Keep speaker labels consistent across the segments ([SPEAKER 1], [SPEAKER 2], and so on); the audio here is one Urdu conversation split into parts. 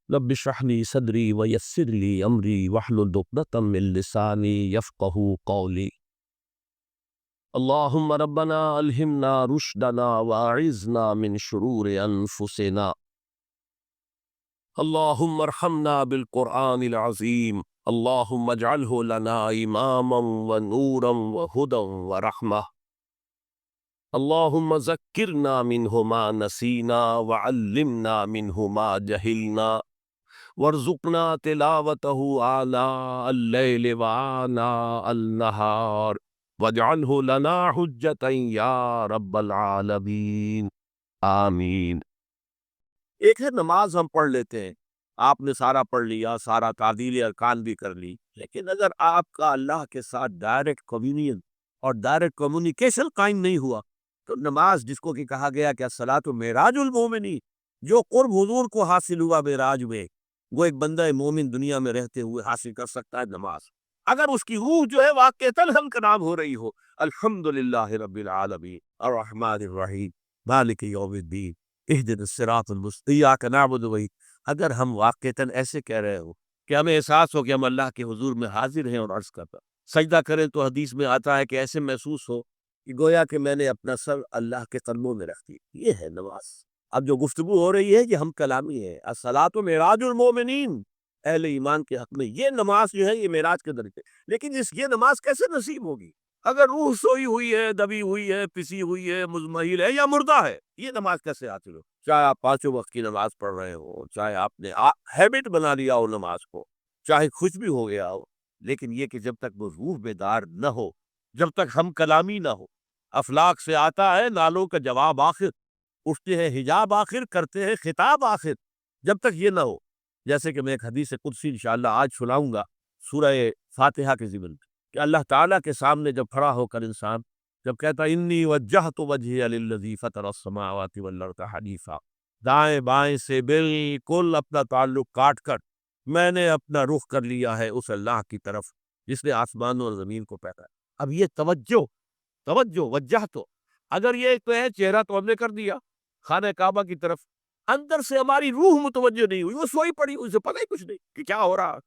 [SPEAKER 1] رب اشرح لي صدري ويسر لي أمري واحلل عقدة من لساني يفقهوا قولي. اللهم ربنا ألهمنا رشدنا وأعذنا من شرور أنفسنا. اللهم ارحمنا بالقرآن العظيم. اللهم اجعله لنا إماما ونورا وهدى ورحمة. اللهم ذكرنا منه ما نسينا وعلمنا منه ما جهلنا وارزقنا تلاوته آناء الليل وآناء النهار واجعله لنا حجة يا رب العالمین آمین۔ ایک ہے نماز ہم پڑھ لیتے ہیں، آپ نے سارا پڑھ لیا، سارا تعدیل ارکان بھی کر لی، لیکن اگر آپ کا اللہ کے ساتھ ڈائریکٹ کمیونین اور ڈائریکٹ کمیونیکیشن قائم نہیں ہوا تو نماز، جس کو کہ کہا گیا کہ الصلاۃ معراج المومنین، جو قرب حضور کو حاصل ہوا معراج میں، وہ ایک بندہ مومن دنیا میں رہتے ہوئے حاصل کر سکتا ہے نماز، اگر اس کی روح جو ہے واقعتاً ہم کا نام ہو رہی ہو الحمدللہ رب العالمین الرحمن الرحیم مالک یوم الدین اہدنا الصراط المستقیم ایاک نعبد و ایاک، اگر ہم واقعتاً ایسے کہہ رہے ہو کہ ہمیں احساس ہو کہ ہم اللہ کے حضور میں حاضر ہیں اور عرض کرتا سجدہ کریں تو حدیث میں آتا ہے کہ ایسے محسوس ہو کہ گویا کہ میں نے اپنا سر اللہ کے قدموں میں رکھ دی، یہ ہے نماز۔ اب جو گفتگو ہو رہی ہے یہ ہم کلامی ہے، الصلاۃ معراج المومنین، اہل ایمان کے حق میں یہ نماز جو ہے یہ معراج کے درجے، لیکن یہ نماز کیسے نصیب ہوگی اگر روح سوئی ہوئی ہے، دبی ہوئی ہے، پسی ہوئی ہے، مزمحل ہے یا مردہ ہے؟ یہ نماز کیسے حاصل ہو؟ چاہے آپ پانچوں وقت کی نماز پڑھ رہے ہو، چاہے آپ نے ہیبٹ بنا لیا ہو نماز کو، چاہے کچھ بھی ہو گیا ہو، لیکن یہ کہ جب تک وہ روح بیدار نہ ہو، جب تک ہم کلامی نہ ہو، افلاک سے آتا ہے نالوں کا جواب آخر، اٹھتے ہیں حجاب آخر، کرتے ہیں خطاب آخر، جب تک یہ نہ ہو، جیسے کہ میں ایک حدیث قدسی انشاءاللہ آج سناؤں گا سورہ فاتحہ کے ضمن میں، کہ اللہ تعالیٰ کے سامنے جب کھڑا ہو کر انسان جب کہتا انی وجہت وجہی للذی فطر السماوات والارض حنیفا، دائیں بائیں سے بالکل اپنا تعلق کاٹ کر میں نے اپنا رخ کر لیا ہے اس اللہ کی طرف جس نے آسمانوں اور زمین کو پیدا ہے۔ اب یہ توجہ وجہ تو اگر یہ تو ہے چہرہ تو ہم نے کر دیا خانہ کعبہ کی طرف، اندر سے ہماری روح متوجہ نہیں ہوئی، وہ سوئی پڑی، اسے پتہ ہی کچھ نہیں کہ کیا ہو رہا،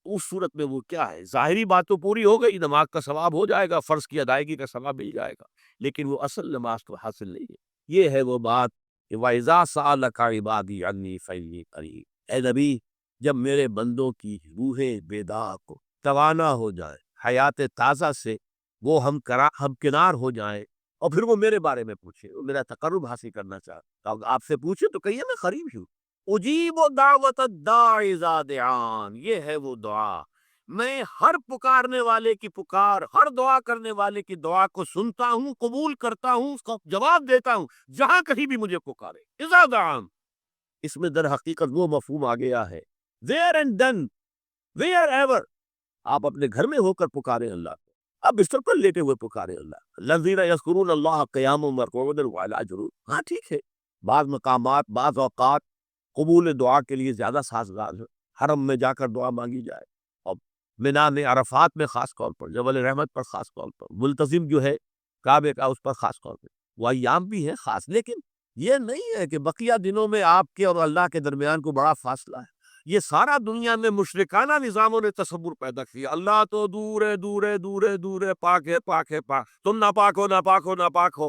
[SPEAKER 1] اس صورت میں وہ کیا ہے، ظاہری بات تو پوری ہو گئی، نماز کا ثواب ہو جائے گا، فرض کی ادائیگی کا ثواب مل جائے گا، لیکن وہ اصل نماز تو حاصل نہیں ہے۔ یہ ہے وہ بات کہ وَإِذَا سَأَلَكَ عِبَادِي عَنِّي فَإِنِّي قَرِيبٌ، اے نبی جب میرے بندوں کی روحیں بیدار کو توانا ہو جائیں، حیات تازہ سے وہ ہم کنار ہو جائیں، اور پھر وہ میرے بارے میں پوچھے، وہ میرا تقرب حاصل کرنا چاہتا، آپ سے پوچھے تو کہیے میں قریب ہوں، اجیب دعوت الداع اذا دعان، یہ ہے وہ دعا، میں ہر پکارنے والے کی پکار، ہر دعا کرنے والے کی دعا کو سنتا ہوں، قبول کرتا ہوں، اس کو جواب دیتا ہوں جہاں کہیں بھی مجھے پکارے، اذا دعان، اس میں در حقیقت وہ مفہوم آ گیا ہے where and then where ever، آپ اپنے گھر میں ہو کر پکارے اللہ کو، آپ بستر پر لیٹے ہوئے پکارے اللہ، الذین یذکرون اللہ قیاما وقعودا وعلی جنوب، ہاں ٹھیک ہے، بعض مقامات بعض اوقات قبول دعا کے لیے زیادہ سازگار ہے، حرم میں جا کر دعا مانگی جائے، اور مینا میں عرفات میں خاص طور پر، جبل رحمت پر خاص طور پر، ملتزم جو ہے کعبے کا اس پر خاص طور پہ، وہ ایام بھی ہیں خاص، لیکن یہ نہیں ہے کہ بقیہ دنوں میں آپ کے اور اللہ کے درمیان کو بڑا فاصلہ ہے۔ یہ سارا دنیا میں مشرکانہ نظاموں نے تصور پیدا کیا، اللہ تو دور ہے دور ہے دور ہے دور ہے، پاک ہے پاک ہے پاک، تم ناپاک ہو ناپاک ہو ناپاک ہو،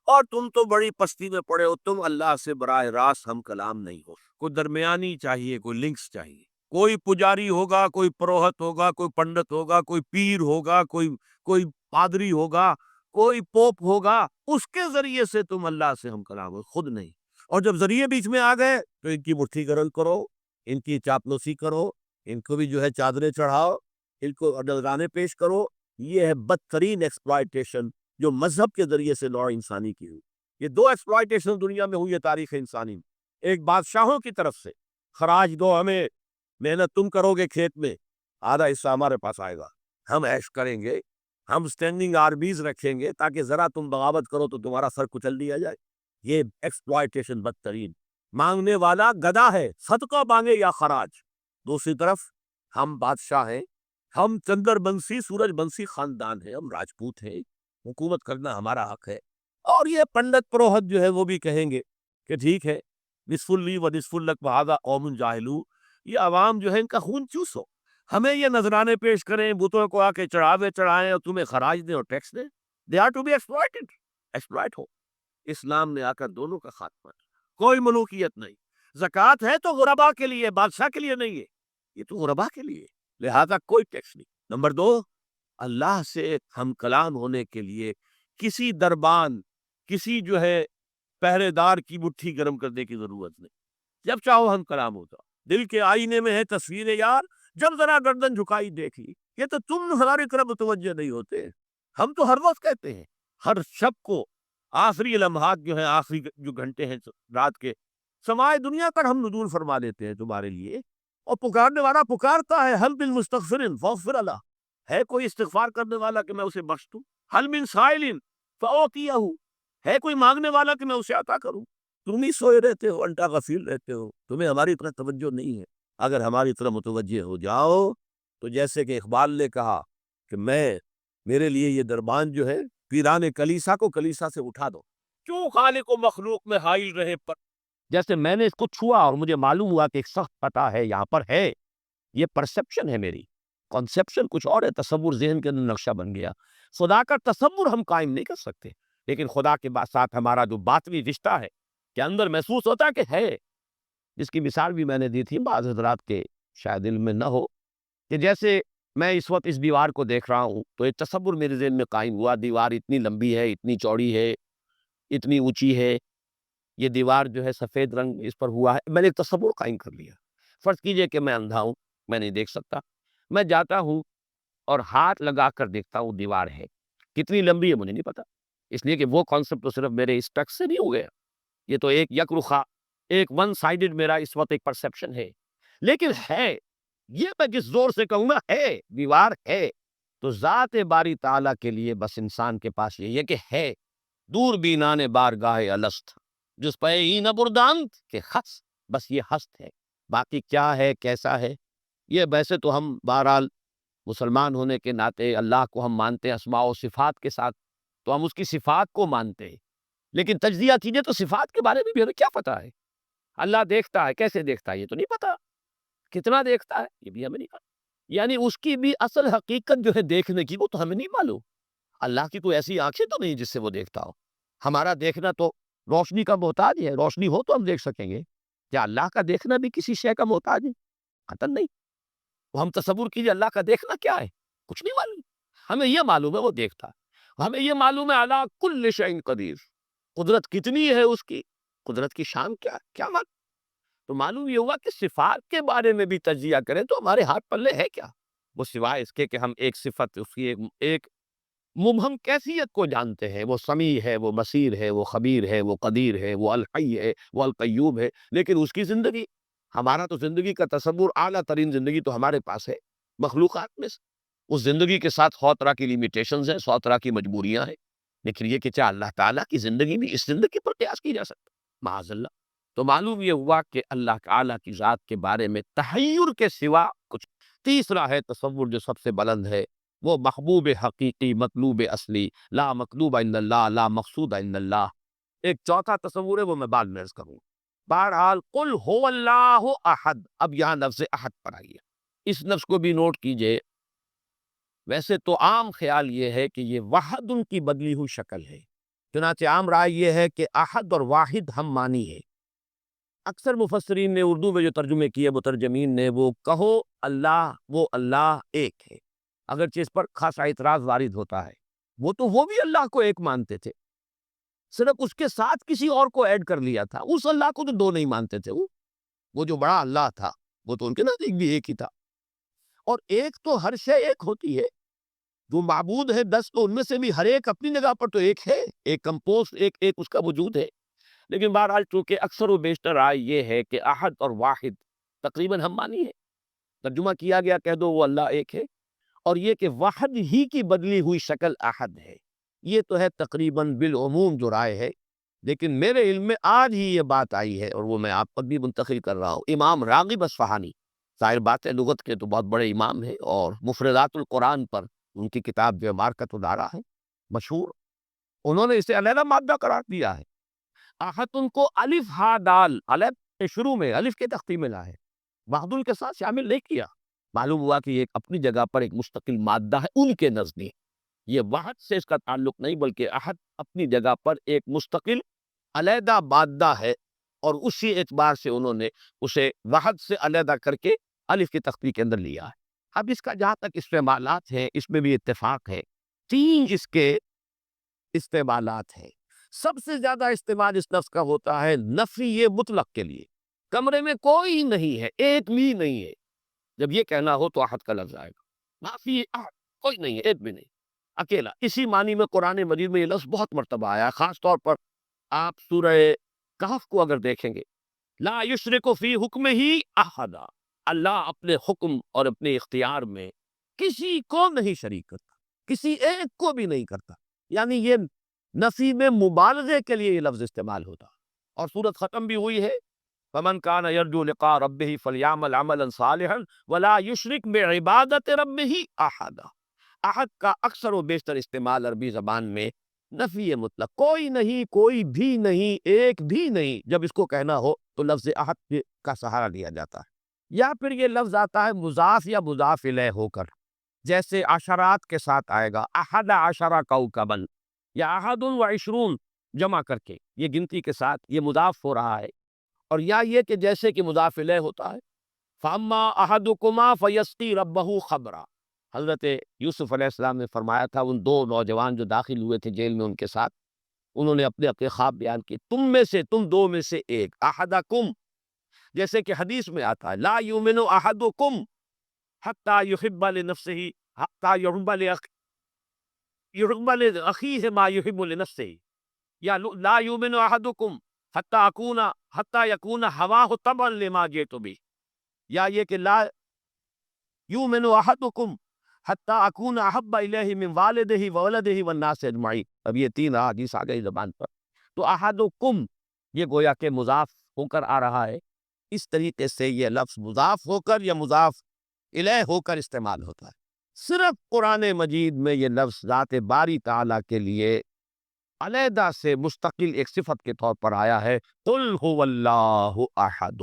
[SPEAKER 1] اور تم تو بڑی پستی میں پڑے ہو، تم اللہ سے براہ راست ہم کلام نہیں ہو، کوئی درمیانی چاہیے، کوئی لنکس چاہیے، کوئی پجاری ہوگا، کوئی پروہت ہوگا، کوئی پنڈت ہوگا، کوئی پیر ہوگا، کوئی پادری ہوگا، کوئی پوپ ہوگا، اس کے ذریعے سے تم اللہ سے ہم کلام ہو، خود نہیں۔ اور جب ذریعے بیچ میں آ گئے تو ان کی مٹھی گرل کرو، ان کی چاپلوسی کرو، ان کو بھی جو ہے چادریں چڑھاؤ، ان کو نذرانے پیش کرو، یہ ہے بدترین ایکسپلائٹیشن جو مذہب کے ذریعے سے نوع انسانی کی ہوئی۔ یہ دو ایکسپلائٹیشن دنیا میں ہوئی ہے تاریخ انسانی میں، ایک بادشاہوں کی طرف سے خراج دو ہمیں، محنت تم کرو گے کھیت میں، آدھا حصہ ہمارے پاس آئے گا، ہم عیش کریں گے، ہم اسٹینڈنگ آرمیز رکھیں گے تاکہ ذرا تم بغاوت کرو تو تمہارا سر کچل دیا جائے، یہ ایکسپلائٹیشن بدترین، مانگنے والا گدھا ہے، صدقہ مانگے یا خراج، دوسری طرف ہم بادشاہ ہیں، ہم چندر بنسی سورج بنسی خاندان ہیں، ہم راجپوت ہیں، حکومت کرنا ہمارا حق ہے، اور یہ پنڈت پروہت جو ہے وہ بھی کہیں گے کہ ٹھیک ہے، نصف لی و نصف لک وہذا قوم جاہلون، یہ عوام جو ہے ان کا خون چوسو، ہمیں یہ نذرانے پیش کریں، بتوں کو آ کے چڑھاوے چڑھائیں اور تمہیں خراج دیں اور ٹیکس دیں. They are to be exploited, exploit ہو. اسلام نے آ کر دونوں کا خاتمہ کیا. کوئی ملوکیت نہیں. زکوٰۃ ہے تو غربا کے لیے، بادشاہ کے لیے نہیں ہے، یہ تو غربا کے لیے، لہذا کوئی ٹیکس نہیں. نمبر دو، اللہ سے ہم کلام ہونے کے لیے کسی دربان، کسی جو ہے پہرے دار کی مٹھی گرم کرنے کی ضرورت نہیں. جب چاہو ہم کلام ہوتا. دل کے آئینے میں ہے تصویر یار، جب ذرا گردن جھکائی دیکھ لی. یہ تو تم ہماری طرف متوجہ نہیں ہوتے. ہم تو ہر وقت کہتے ہیں، ہر شب کو آخری لمحات جو ہیں، آخری جو گھنٹے ہیں رات کے، سمائے دنیا پر ہم نزول فرما دیتے ہیں تمہارے لیے. اور پکارنے والا پکارتا ہے، حل من مستغفر فاغفر اللہ، ہے کوئی استغفار کرنے والا کہ میں اسے بخش دوں؟ حل من سائل فاعطیہ، ہے کوئی مانگنے والا کہ میں اسے عطا کروں؟ تم ہی سوئے رہتے ہو، انٹا غفیل رہتے ہو، تمہیں ہماری طرف توجہ نہیں ہے. اگر ہماری طرف متوجہ ہو جاؤ تو جیسے کہ اقبال نے کہا کہ میرے لیے یہ دربان جو ہے، پیران کلیسا کو کلیسا سے اٹھا دو، کیوں خالق و مخلوق میں حائل رہے پر. جیسے میں نے اس کو چھوا اور مجھے معلوم ہوا کہ ایک سخت پتہ ہے یہاں پر ہے، یہ پرسپشن ہے میری، کنسپشن کچھ اور ہے، تصور ذہن کے اندر نقشہ بن گیا. خدا کا تصور ہم قائم نہیں کر سکتے، لیکن خدا کے ساتھ ہمارا جو باطنی رشتہ ہے کہ اندر محسوس ہوتا ہے کہ ہے. جس کی مثال بھی میں نے دی تھی، بعض حضرات کے شاید علم میں نہ ہو، کہ جیسے میں اس وقت اس دیوار کو دیکھ رہا ہوں تو ایک تصور میرے ذہن میں قائم ہوا، دیوار اتنی لمبی ہے، اتنی چوڑی ہے، اتنی اونچی ہے، یہ دیوار جو ہے سفید رنگ اس پر ہوا ہے. میں نے ایک تصور قائم کر لیا. فرض کیجئے کہ میں اندھا ہوں، میں نہیں دیکھ سکتا، میں جاتا ہوں اور ہاتھ لگا کر دیکھتا ہوں دیوار ہے. کتنی لمبی ہے مجھے نہیں پتا، اس لیے کہ وہ کانسیپٹ تو صرف میرے اس ٹچ سے نہیں ہو گیا، یہ تو ایک یک رخا، ایک ون سائیڈڈ میرا اس وقت ایک پرسپشن ہے. لیکن ہے، یہ میں کس زور سے کہوں گا، ہے، دیوار ہے. تو ذات باری تعالیٰ کے لیے بس انسان کے پاس یہ کہ ہے. دور بینان بارگاہ الست، جس پہ نہ بردانت کہ خس، بس یہ ہست ہے. باقی کیا ہے، کیسا ہے، یہ ویسے تو ہم بہرحال مسلمان ہونے کے ناطے اللہ کو ہم مانتے ہیں اسماء و صفات کے ساتھ، تو ہم اس کی صفات کو مانتے ہیں. لیکن تجزیہ کیجئے تو صفات کے بارے میں بھی ہمیں کیا پتا ہے. اللہ دیکھتا ہے، کیسے دیکھتا ہے یہ تو نہیں پتا، کتنا دیکھتا ہے یہ بھی ہمیں نہیں پتا. یعنی اس کی بھی اصل حقیقت جو ہے دیکھنے کی، وہ تو ہمیں نہیں معلوم. اللہ کی کوئی ایسی آنکھیں تو نہیں جس سے وہ دیکھتا ہو. ہمارا دیکھنا تو روشنی کا محتاج ہے، روشنی ہو تو ہم دیکھ سکیں گے. کیا اللہ کا دیکھنا بھی کسی شے کا محتاج ہے؟ قطعاً نہیں. وہ ہم تصور کیجئے اللہ کا دیکھنا کیا ہے، کچھ نہیں معلوم. ہمیں یہ معلوم ہے وہ دیکھتا ہے، ہمیں یہ معلوم ہے علی کل شیء قدیر، قدرت کتنی ہے اس کی، قدرت کی شان کیا کیا معلوم. تو معلوم یہ ہوا کہ صفات کے بارے میں بھی تجزیہ کریں تو ہمارے ہاتھ پلے ہے کیا. وہ سوائے اس کے کہ ہم ایک صفت، اس کی ایک مبہم کیفیت کو جانتے ہیں، وہ سمیع ہے، وہ بصیر ہے، وہ خبیر ہے، وہ قدیر ہے، وہ الحی ہے، وہ القیوم ہے. لیکن اس کی زندگی، ہمارا تو زندگی کا تصور، اعلیٰ ترین زندگی تو ہمارے پاس ہے مخلوقات میں سے. اس زندگی کے ساتھ 100 طرح کی لیمیٹیشنز ہیں، 100 طرح کی مجبوریاں ہیں. لیکن یہ کہ کیا اللہ تعالیٰ کی زندگی بھی اس زندگی پر قیاس کی جا سکتا؟ معاذ اللہ. تو معلوم یہ ہوا کہ اللہ تعالیٰ کی ذات کے بارے میں تحیر کے سوا کچھ. تیسرا ہے تصور جو سب سے بلند ہے، وہ محبوب حقیقی، مطلوب اصلی، لا مطلوب عند اللہ، لا مقصود عند اللہ. ایک چوتھا تصور ہے، وہ میں بعد میں عرض کروں. بہرحال قل هو اللہ احد، اب یہاں لفظ احد پر آئیے، اس لفظ کو بھی نوٹ کیجئے. ویسے تو عام خیال یہ ہے کہ یہ وحد ان کی بدلی ہوئی شکل ہے، چنانچہ عام رائے یہ ہے کہ احد اور واحد ہم معنی ہے. اکثر مفسرین نے اردو میں جو ترجمے کیے، مترجمین نے، وہ کہو اللہ، وہ اللہ ایک ہے. اگرچہ اس پر خاصا اعتراض وارد ہوتا ہے. وہ بھی اللہ کو ایک مانتے تھے، صرف اس کے ساتھ کسی اور کو ایڈ کر لیا تھا. اس اللہ کو تو دو نہیں مانتے تھے. وہ جو بڑا اللہ تھا وہ تو ان کے نزدیک بھی ایک ہی تھا. اور ایک تو ہر شے ایک ہوتی ہے. جو معبود ہے 10، تو ان میں سے بھی ہر ایک اپنی جگہ پر تو ایک ہے، ایک کمپوز، ایک اس کا وجود ہے. لیکن بہرحال چونکہ اکثر و بیشتر رائے یہ ہے کہ احد اور واحد تقریباً ہم مانی ہے. ترجمہ کیا گیا، کہہ دو وہ اللہ ایک ہے، اور یہ کہ واحد ہی کی بدلی ہوئی شکل احد ہے. یہ تو ہے تقریباً بالعموم جو رائے ہے. لیکن میرے علم میں آج ہی یہ بات آئی ہے، اور وہ میں آپ پر بھی منتقل کر رہا ہوں. امام راغب اصفہانی، ظاہر بات ہے لغت کے تو بہت بڑے امام ہیں، اور مفردات القرآن پر ان کی کتاب جو مارکت الدارا ہے مشہور، انہوں نے اسے علیحدہ مادہ قرار دیا ہے. احد ان کو الف ہا دال، الف کے شروع میں الف کے تختی میں لا ہے. وحدل کے ساتھ شامل نہیں کیا۔ معلوم ہوا کہ یہ اپنی جگہ پر ایک مستقل مادہ ہے ان کے نزدیک، یہ وحد سے اس کا تعلق نہیں، بلکہ احد اپنی جگہ پر ایک مستقل علیحدہ مادہ ہے، اور اسی اعتبار سے انہوں نے اسے وحد سے علیحدہ کر کے الف کی تختی کے اندر لیا ہے۔ اب اس کا جہاں تک استعمالات ہیں، اس میں بھی اتفاق ہے، تین اس کے استعمالات ہیں۔ سب سے زیادہ استعمال اس لفظ کا ہوتا ہے نفی مطلق کے لیے، کمرے میں کوئی نہیں ہے، ایک بھی نہیں ہے، جب یہ کہنا ہو تو احد کا لفظ آئے گا، نافی احد، کوئی نہیں ہے، ایک بھی نہیں، اکیلا۔ اسی معنی میں قرآن مجید میں یہ لفظ بہت مرتبہ آیا ہے، خاص طور پر آپ سورہ کہف کو اگر دیکھیں گے، لا یشرک فی حکم ہی احدا، اللہ اپنے حکم اور اپنے اختیار میں کسی کو نہیں شریک کرتا، کسی ایک کو بھی نہیں کرتا، یعنی یہ نفی میں مبالغے کے لیے یہ لفظ استعمال ہوتا، اور سورت ختم بھی ہوئی ہے فمن کان یرجو لقاء ربہ فلیعمل عملا صالحا ولا یشرک بعبادت ربہ احدا۔ احد کا اکثر و بیشتر استعمال عربی زبان میں نفی مطلق، کوئی نہیں، کوئی بھی نہیں، ایک بھی نہیں، جب اس کو کہنا ہو تو لفظ احد کا سہارا لیا جاتا ہے، یا پھر یہ لفظ آتا ہے مضاف یا مضاف الیہ ہو کر، جیسے عشرات کے ساتھ آئے گا احد عشر کوکبا، یا احد و عشرون جمع کر کے، یہ گنتی کے ساتھ یہ مضاف ہو رہا ہے، اور یا یہ کہ جیسے کہ مضاف الیہ ہوتا ہے فاما احدکما فیسقی ربہ خبرا، حضرت یوسف علیہ السلام نے فرمایا تھا ان دو نوجوان جو داخل ہوئے تھے جیل میں ان کے ساتھ، انہوں نے اپنے اپنے خواب بیان کیے، تم میں سے، تم دو میں سے ایک، احدکم، جیسے کہ حدیث میں آتا ہے لا یؤمن احدکم حتی یحب لنفسہ، حتی یحب لاخیہ ما یحب لنفسہ، یا لا یؤمن احدکم حتی یکون ہواہ تبعا لما جئت بہ، یا یہ کہ لا یؤمن احدکم حتی اکون احب الیہ من والدہ وولدہ والناس اجمعین، اب یہ تین احادیث آ گئی زبان پر، تو احدکم یہ گویا کہ مضاف ہو کر آ رہا ہے، اس طریقے سے یہ لفظ مضاف ہو کر یا مضاف الیہ ہو کر استعمال ہوتا ہے۔ صرف قرآن مجید میں یہ لفظ ذات باری تعالیٰ کے لیے علیحدہ سے مستقل ایک صفت کے طور پر آیا ہے، قل هو اللہ احد،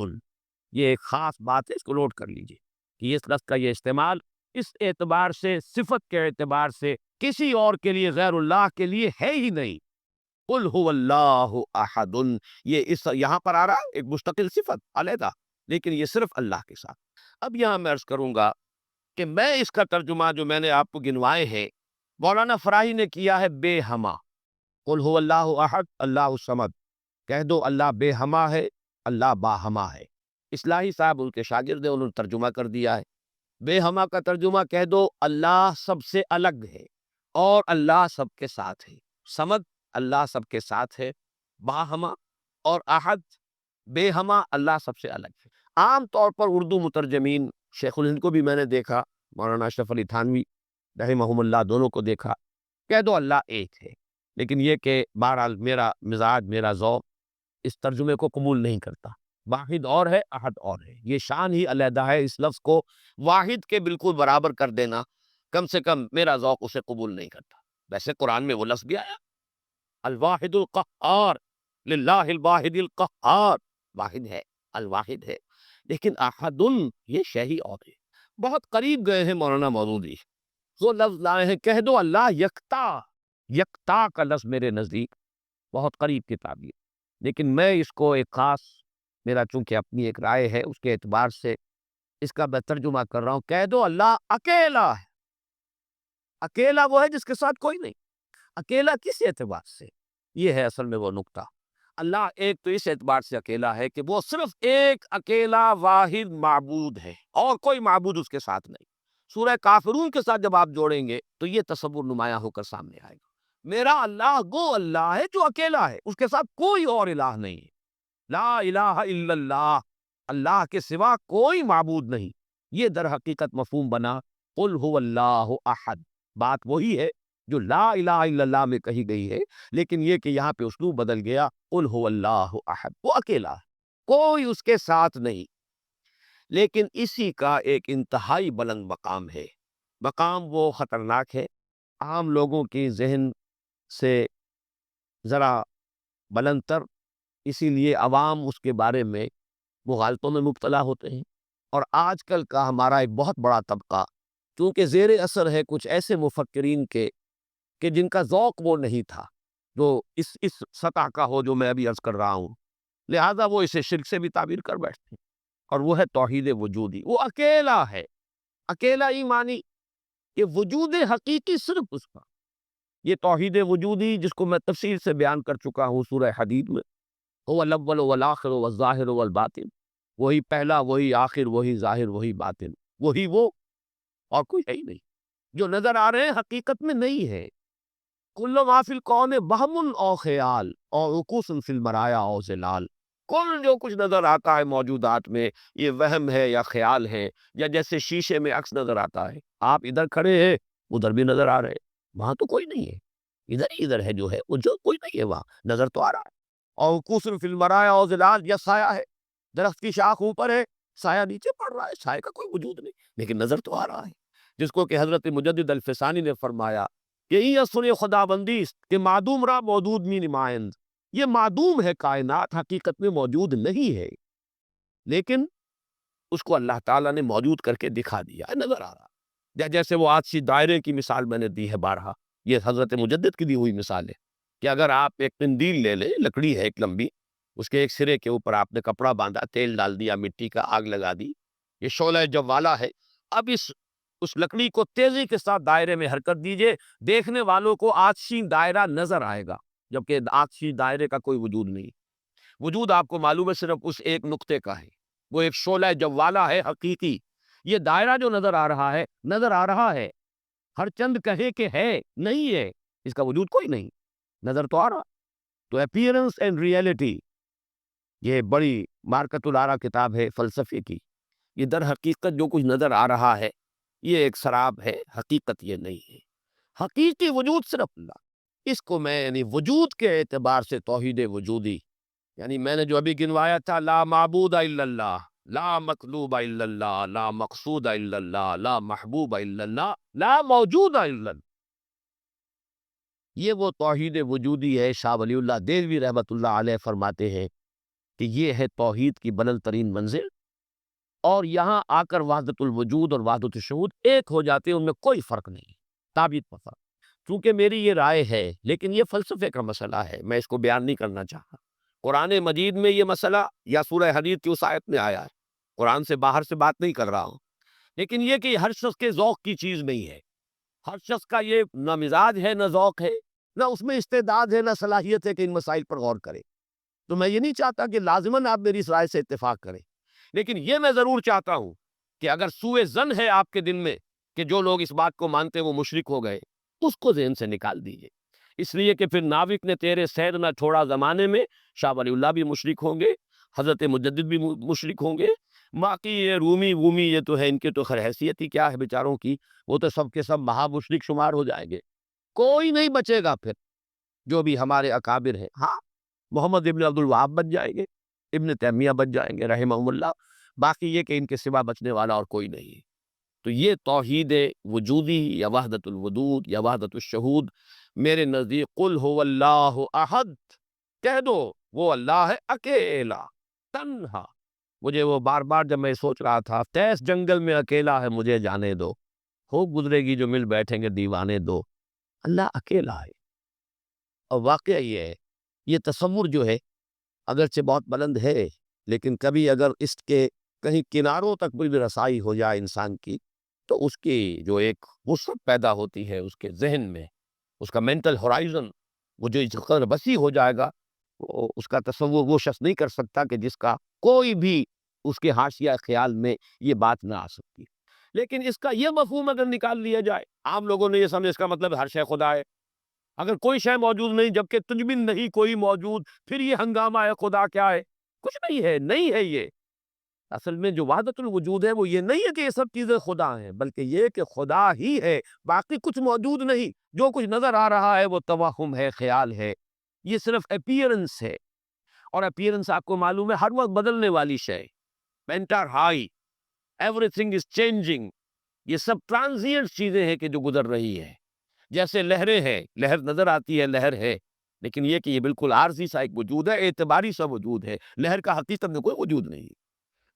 [SPEAKER 1] یہ ایک خاص بات ہے، اس کو نوٹ کر لیجئے کہ اس لفظ کا یہ استعمال اس اعتبار سے، صفت کے اعتبار سے کسی اور کے لیے، غیر اللہ کے لیے ہے ہی نہیں، قل هو اللہ احد، یہ اس یہاں پر آ رہا ایک مستقل صفت علیحدہ، لیکن یہ صرف اللہ کے ساتھ۔ اب یہاں میں عرض کروں گا کہ میں اس کا ترجمہ جو میں نے آپ کو گنوائے ہیں، مولانا فراہی نے کیا ہے بے ہما، قل هو اللہ احد اللہ الصمد، کہہ دو اللہ بے ہما ہے، اللہ باہما ہے۔ اصلاحی صاحب ان کے شاگرد ہیں، انہوں نے ترجمہ کر دیا ہے، بے ہما کا ترجمہ کہہ دو اللہ سب سے الگ ہے اور اللہ سب کے ساتھ ہے، صمد اللہ سب کے ساتھ ہے، باہما اور احد بے ہما اللہ سب سے الگ ہے۔ عام طور پر اردو مترجمین، شیخ الہند کو بھی میں نے دیکھا، مولانا اشرف علی تھانوی رحمہم اللہ دونوں کو دیکھا، کہہ دو اللہ ایک ہے، لیکن یہ کہ بہرحال میرا مزاج، میرا ذوق اس ترجمے کو قبول نہیں کرتا، واحد اور ہے، احد اور ہے، یہ شان ہی علیحدہ ہے، اس لفظ کو واحد کے بالکل برابر کر دینا کم سے کم میرا ذوق اسے قبول نہیں کرتا۔ ویسے قرآن میں وہ لفظ بھی آیا الواحد القہار، للہ الواحد القہار، واحد ہے، الواحد ہے، لیکن احد یہ شے ہی اور ہے۔ بہت قریب گئے ہیں مولانا مودودی، وہ لفظ لائے ہیں کہہ دو اللہ یکتا، یکتا کا لفظ میرے نزدیک بہت قریب کی تعبیر، لیکن میں اس کو ایک خاص، میرا چونکہ اپنی ایک رائے ہے اس کے اعتبار سے اس کا میں ترجمہ کر رہا ہوں، کہہ دو اللہ اکیلا ہے۔ اکیلا وہ ہے جس کے ساتھ کوئی نہیں، اکیلا کس اعتبار سے؟ یہ ہے اصل میں وہ نقطہ۔ اللہ ایک تو اس اعتبار سے اکیلا ہے کہ وہ صرف ایک اکیلا واحد معبود ہے اور کوئی معبود اس کے ساتھ نہیں۔ سورہ کافرون کے ساتھ جب آپ جوڑیں گے تو یہ تصور نمایاں ہو کر سامنے آئے گا، میرا اللہ وہ اللہ ہے جو اکیلا ہے، اس کے ساتھ کوئی اور الہ نہیں ہے، لا الہ الا اللہ، اللہ کے سوا کوئی معبود نہیں۔ یہ در حقیقت مفہوم بنا قل هو اللہ احد، بات وہی ہے جو لا الہ الا اللہ میں کہی گئی ہے، لیکن یہ کہ یہاں پہ اسلوب بدل گیا، قل هو اللہ احد، وہ اکیلا ہے، کوئی اس کے ساتھ نہیں۔ لیکن اسی کا ایک انتہائی بلند مقام ہے، مقام وہ خطرناک ہے، عام لوگوں کی ذہن سے ذرا بلند تر، اسی لیے عوام اس کے بارے میں مغالطوں میں مبتلا ہوتے ہیں، اور آج کل کا ہمارا ایک بہت بڑا طبقہ چونکہ زیر اثر ہے کچھ ایسے مفکرین کے کہ جن کا ذوق وہ نہیں تھا جو اس سطح کا ہو جو میں ابھی عرض کر رہا ہوں، لہذا وہ اسے شرک سے بھی تعبیر کر بیٹھتے ہیں، اور وہ ہے توحید وجودی۔ وہ اکیلا ہے، اکیلا ایمانی، یہ وجود حقیقی صرف اس کا، یہ توحید وجودی جس کو میں تفصیل سے بیان کر چکا ہوں سورہ حدید میں، هو الاول والآخر والظاہر والباطن، وہی پہلا، وہی آخر، وہی ظاہر، وہی باطن، وہی وہ، اور کوئی ہے ہی نہیں۔ جو نظر آ رہے ہیں حقیقت میں نہیں ہے۔ کل ما فی الکون وہم او خیال اور رکوس فی المرایا او ظلال، کل جو کچھ نظر آتا ہے موجودات میں یہ وہم ہے یا خیال ہے، یا جیسے شیشے میں عکس نظر آتا ہے، آپ ادھر کھڑے ہیں ادھر بھی نظر آ رہے ہیں، وہاں تو کوئی نہیں ہے، ادھر ہی ادھر ہے جو ہے، وہ جو کوئی نہیں ہے وہاں نظر تو آ رہا ہے۔ اور رکوس فی المرایا او ظلال، یا سایہ ہے، درخت کی شاخ اوپر ہے، سایہ نیچے پڑ رہا ہے، سایہ کا کوئی وجود نہیں لیکن نظر تو آ رہا ہے، جس کو کہ حضرت مجدد الفسانی نے فرمایا کہ یہ اصل خدا بندی است کہ معدوم را موجود می نمائند، یہ معدوم ہے کائنات، حقیقت میں موجود نہیں ہے، لیکن اس کو اللہ تعالیٰ نے موجود کر کے دکھا دیا ہے، نظر آ رہا ہے۔ جیسے وہ آج سی دائرے کی مثال میں نے دی ہے بارہا، یہ حضرت مجدد کی دی ہوئی مثال ہے کہ اگر آپ ایک قندیل لے لیں، لکڑی ہے ایک لمبی، اس کے ایک سرے کے اوپر آپ نے کپڑا باندھا، تیل ڈال دیا، مٹی کا آگ لگا دی، یہ شعلہ جوالا ہے، اب اس لکڑی کو تیزی کے ساتھ دائرے میں حرکت دیجئے، دیکھنے والوں کو آتشین دائرہ نظر آئے گا، جبکہ آتشین دائرے کا کوئی وجود نہیں، وجود آپ کو معلوم ہے صرف اس ایک نقطے کا ہے، وہ ایک شعلہ جوالا ہے حقیقی۔ یہ دائرہ جو نظر آ رہا ہے، نظر آ رہا ہے، ہر چند کہے کہ ہے، نہیں ہے، اس کا وجود کوئی نہیں، نظر تو آ رہا۔ تو اپیئرنس اینڈ ریئلٹی، یہ بڑی مارکت العرا کتاب ہے فلسفے کی، یہ در حقیقت جو کچھ نظر آ رہا ہے یہ ایک سراب ہے، حقیقت یہ نہیں ہے، حقیقی وجود صرف اللہ۔ اس کو میں یعنی وجود کے اعتبار سے توحید وجودی، یعنی میں نے جو ابھی گنوایا تھا، لا معبود الا اللہ، لا مطلوب الا اللہ، لا مقصود الا اللہ، لا محبوب الا اللہ، لا موجود الا اللہ، یہ وہ توحید وجودی ہے۔ شاہ ولی اللہ دہلوی رحمۃ اللہ علیہ فرماتے ہیں کہ یہ ہے توحید کی بلند ترین منزل، اور یہاں آ کر وحدت الوجود اور وحدت الشہود ایک ہو جاتے ہیں، ان میں کوئی فرق نہیں، تعبیر پر فرق۔ چونکہ میری یہ رائے ہے، لیکن یہ فلسفے کا مسئلہ ہے، میں اس کو بیان نہیں کرنا چاہتا۔ قرآن مجید میں یہ مسئلہ یا سورہ حدید کی اس آیت میں آیا ہے، قرآن سے باہر سے بات نہیں کر رہا ہوں، لیکن یہ کہ ہر شخص کے ذوق کی چیز نہیں ہے، ہر شخص کا یہ نہ مزاج ہے، نہ ذوق ہے، نہ اس میں استعداد ہے، نہ صلاحیت ہے کہ ان مسائل پر غور کرے۔ تو میں یہ نہیں چاہتا کہ لازماً آپ میری اس رائے سے اتفاق کریں، لیکن یہ میں ضرور چاہتا ہوں کہ اگر سوء ظن ہے آپ کے دل میں کہ جو لوگ اس بات کو مانتے ہیں وہ مشرک ہو گئے، اس کو ذہن سے نکال دیجئے، اس لیے کہ پھر ناوک نے تیرے سید نہ چھوڑا زمانے میں، شاہ ولی اللہ بھی مشرک ہوں گے، حضرت مجدد بھی مشرک ہوں گے، باقی یہ رومی وومی یہ تو ہے، ان کے تو خیر حیثیت ہی کیا ہے بیچاروں کی، وہ تو سب کے سب مہا مشرک شمار ہو جائیں گے، کوئی نہیں بچے گا پھر جو بھی ہمارے اکابر ہیں۔ ہاں، محمد ابن عبد الوہاب بچ جائیں گے، ابن تیمیہ بچ جائیں گے رحمہم اللہ، باقی یہ کہ ان کے سوا بچنے والا اور کوئی نہیں ہے۔ تو یہ توحید وجودی یا وحدت الوجود یا وحدت الشہود میرے نزدیک قل هو اللہ احد، کہہ دو وہ اللہ ہے اکیلا، تنہا۔ مجھے وہ بار بار جب میں سوچ رہا تھا، تیس جنگل میں اکیلا ہے مجھے جانے دو، ہو گزرے گی جو مل بیٹھیں گے دیوانے دو، اللہ اکیلا ہے۔ اور واقعہ یہ ہے، یہ تصور جو ہے اگرچہ بہت بلند ہے، لیکن کبھی اگر اس کے کہیں کناروں تک بھی رسائی ہو جائے انسان کی، تو اس کی جو ایک وسعت پیدا ہوتی ہے اس کے ذہن میں، اس کا مینٹل ہورائزن وہ جو اس قدر وسیع ہو جائے گا، اس کا تصور وہ شخص نہیں کر سکتا کہ جس کا کوئی بھی اس کے حاشیہ خیال میں یہ بات نہ آ سکتی۔ لیکن اس کا یہ مفہوم اگر نکال لیا جائے، عام لوگوں نے یہ سمجھے اس کا مطلب ہر شے خدا ہے، اگر کوئی شے موجود نہیں جبکہ تجھ بن نہیں کوئی موجود، پھر یہ ہنگامہ ہے خدا کیا ہے؟ کچھ نہیں ہے، نہیں ہے یہ۔ اصل میں جو وحدت الوجود ہے وہ یہ نہیں ہے کہ یہ سب چیزیں خدا ہیں، بلکہ یہ کہ خدا ہی ہے، باقی کچھ موجود نہیں، جو کچھ نظر آ رہا ہے وہ توہم ہے، خیال ہے، یہ صرف اپیئرنس ہے، اور اپیئرنس آپ کو معلوم ہے ہر وقت بدلنے والی شے، mentor high, every thing is changing, یہ سب ٹرانزینٹ چیزیں ہیں کہ جو گزر رہی ہے، جیسے لہریں ہیں، لہر نظر آتی ہے، لہر ہے، لیکن یہ کہ یہ بالکل عارضی سا ایک وجود ہے، اعتباری سا وجود ہے، لہر کا حقیقت میں کوئی وجود نہیں۔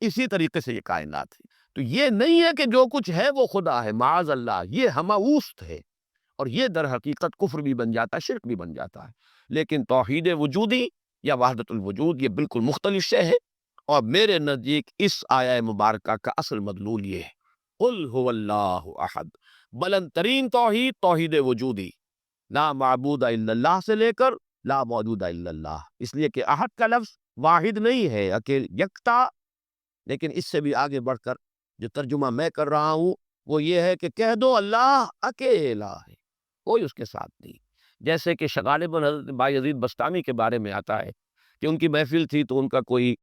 [SPEAKER 2] اسی طریقے سے یہ کائنات ہے۔ تو یہ نہیں ہے کہ جو کچھ ہے وہ خدا ہے، معاذ اللہ، یہ ہماوست ہے، اور یہ در حقیقت کفر بھی بن جاتا ہے، شرک بھی بن جاتا ہے۔ لیکن توحید وجودی یا وحدت الوجود یہ بالکل مختلف شے ہے، اور میرے نزدیک اس آیہ مبارکہ کا اصل مدلول یہ ہے، قل هو اللہ احد۔ بلند ترین توحید توحید وجودی، لا معبود الا اللہ سے لے کر لا موجود الا اللہ، اس لیے کہ احد کا لفظ واحد نہیں ہے، یکتا، لیکن اس سے بھی آگے بڑھ کر جو ترجمہ میں کر رہا ہوں وہ یہ ہے کہ کہہ دو اللہ اکیلا ہے، کوئی اس کے ساتھ نہیں۔ جیسے کہ غالباً حضرت بایزید بستامی کے بارے میں آتا ہے کہ ان کی محفل تھی تو ان کا کوئی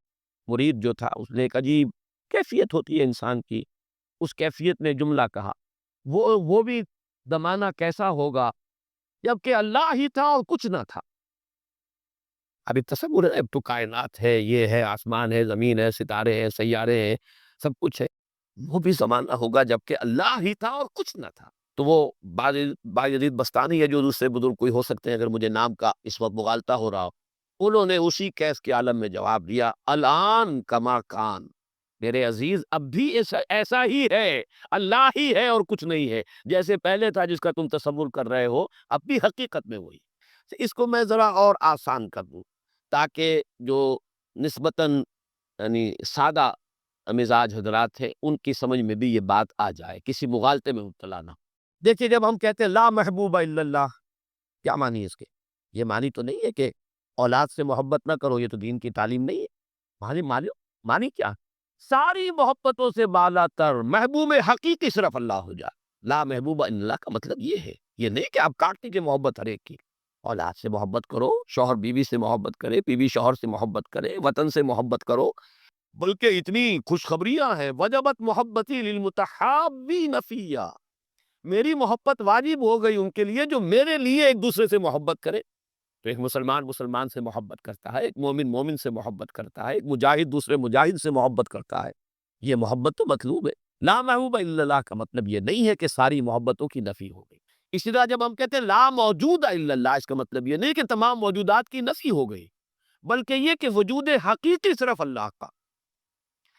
[SPEAKER 2] مرید جو تھا، اس نے ایک عجیب کیفیت ہوتی ہے انسان کی، اس کیفیت نے جملہ کہا، وہ بھی زمانہ کیسا ہوگا جبکہ اللہ ہی تھا اور کچھ نہ تھا۔ ابھی تصور ہے، اب تو کائنات ہے، یہ ہے، آسمان ہے، زمین ہے، ستارے ہیں، سیارے ہیں، سب کچھ ہے، وہ بھی زمانہ ہوگا جبکہ اللہ ہی تھا اور کچھ نہ تھا۔ تو وہ بایزید بستانی ہے جو دوسرے بزرگ کوئی ہو سکتے ہیں، اگر مجھے نام کا اس وقت مغالطہ ہو رہا ہو، انہوں نے اسی کیس کے عالم میں جواب دیا، الان کما کان، میرے عزیز اب بھی ایسا ہی ہے، اللہ ہی ہے اور کچھ نہیں ہے، جیسے پہلے تھا جس کا تم تصور کر رہے ہو، اب بھی حقیقت میں وہی۔ اس کو میں ذرا اور آسان کر دوں تاکہ جو نسبتاً یعنی سادہ مزاج حضرات ہیں ان کی سمجھ میں بھی یہ بات آ جائے، کسی مغالطے میں مبتلا نہ ہو۔ دیکھیے، جب ہم کہتے ہیں لا محبوب الا اللہ، کیا معنی ہے اس کے؟ یہ معنی تو نہیں ہے کہ اولاد سے محبت نہ کرو، یہ تو دین کی تعلیم نہیں ہے۔ معنی کیا؟ ساری محبتوں سے بالا تر محبوب حقیقی صرف اللہ ہو جائے۔ لا محبوب الا اللہ کا مطلب یہ ہے، یہ نہیں کہ آپ کاٹ دیجیے محبت ہر ایک کی۔ اولاد سے محبت کرو، شوہر بیوی سے محبت کرے، بیوی شوہر سے محبت کرے، وطن سے محبت کرو، بلکہ اتنی خوشخبریاں ہیں، وجبت محبتی للمتحابین فیہ، میری محبت واجب ہو گئی ان کے لیے جو میرے لیے ایک دوسرے سے محبت کرے۔ تو ایک مسلمان مسلمان سے محبت کرتا ہے، ایک مومن مومن سے محبت کرتا ہے، ایک مجاہد دوسرے مجاہد سے محبت کرتا ہے، یہ محبت تو مطلوب ہے۔ لا محبوب الا اللہ کا مطلب یہ نہیں ہے کہ ساری محبتوں کی نفی ہو گئی۔ اسی طرح جب ہم کہتے ہیں لا موجود الا اللہ، اس کا مطلب یہ نہیں کہ تمام موجودات کی نفی ہو گئی، بلکہ یہ کہ وجود حقیقی صرف اللہ کا،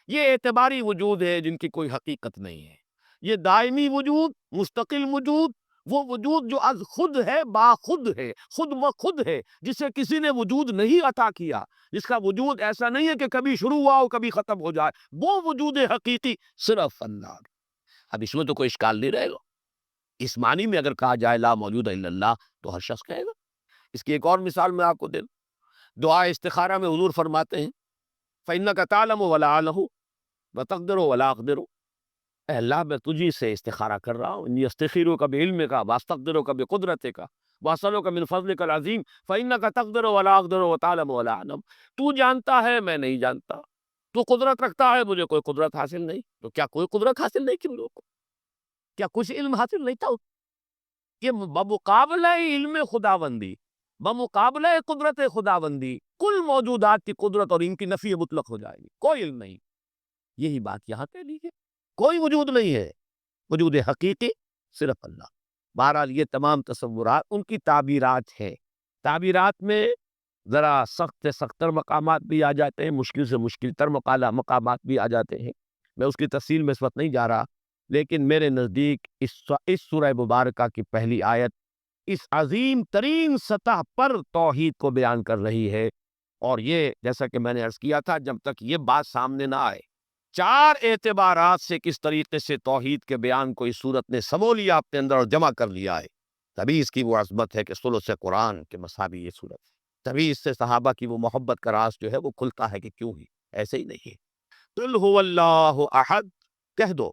[SPEAKER 2] یہ اعتباری وجود ہے جن کی کوئی حقیقت نہیں ہے، یہ دائمی وجود، مستقل وجود، وہ وجود جو از خود ہے، باخود ہے، خود و خود ہے، جسے کسی نے وجود نہیں عطا کیا، جس کا وجود ایسا نہیں ہے کہ کبھی شروع ہوا ہو کبھی ختم ہو جائے، وہ وجود حقیقی صرف اللہ۔ اب اس میں تو کوئی اشکال نہیں رہے گا، اس معنی میں اگر کہا جائے لا موجود الا اللہ تو ہر شخص کہے گا۔ اس کی ایک اور مثال میں آپ کو دے دوں، دعا استخارہ میں حضور فرماتے ہیں فَإِنَّكَ تَعْلَمُ وَلَا أَعْلَمُ وَتَقْدِرُ وَلَا أَقْدِرُ، اے اللہ میں تجھی سے استخارہ کر رہا ہوں، انی استخیرک بعلمک واستقدرک بقدرتک واسألک من فضلک العظیم فإنک تقدر ولا اقدر وتعلم ولا اعلم، تو جانتا ہے میں نہیں جانتا، تو قدرت رکھتا ہے مجھے کوئی قدرت حاصل نہیں، تو کیا کوئی قدرت حاصل نہیں تھی ان لوگوں کو؟ کیا کچھ علم حاصل نہیں تھا؟ کہ بمقابلہ علم خداوندی، بمقابلہ قدرت خداوندی، کل موجودات کی قدرت اور ان کی نفی مطلق ہو جائے گی، کوئی علم نہیں۔ یہی بات یہاں کہہ لیجیے، کوئی وجود نہیں ہے، وجود حقیقی صرف اللہ۔ بہرحال یہ تمام تصورات ان کی تعبیرات ہیں، تعبیرات میں ذرا سخت سے سخت تر مقامات بھی آ جاتے ہیں، مشکل سے مشکل تر مقامات بھی آ جاتے ہیں، میں اس کی تفصیل میں اس وقت نہیں جا رہا، لیکن میرے نزدیک اس سورہ مبارکہ کی پہلی آیت اس عظیم ترین سطح پر توحید کو بیان کر رہی ہے، اور یہ جیسا کہ میں نے عرض کیا تھا، جب تک یہ بات سامنے نہ آئے، چار اعتبارات سے کس طریقے سے توحید کے بیان کو اس صورت نے سمو لیا اپنے اندر اور جمع کر لیا ہے، تبھی اس کی وہ عظمت ہے کہ ثلث قرآن کے مساوی یہ صورت ہے، تبھی اس سے صحابہ کی وہ محبت کا راز جو ہے وہ کھلتا ہے کہ کیوں ہی ایسے ہی نہیں ہے۔ قل هو اللہ احد، کہہ دو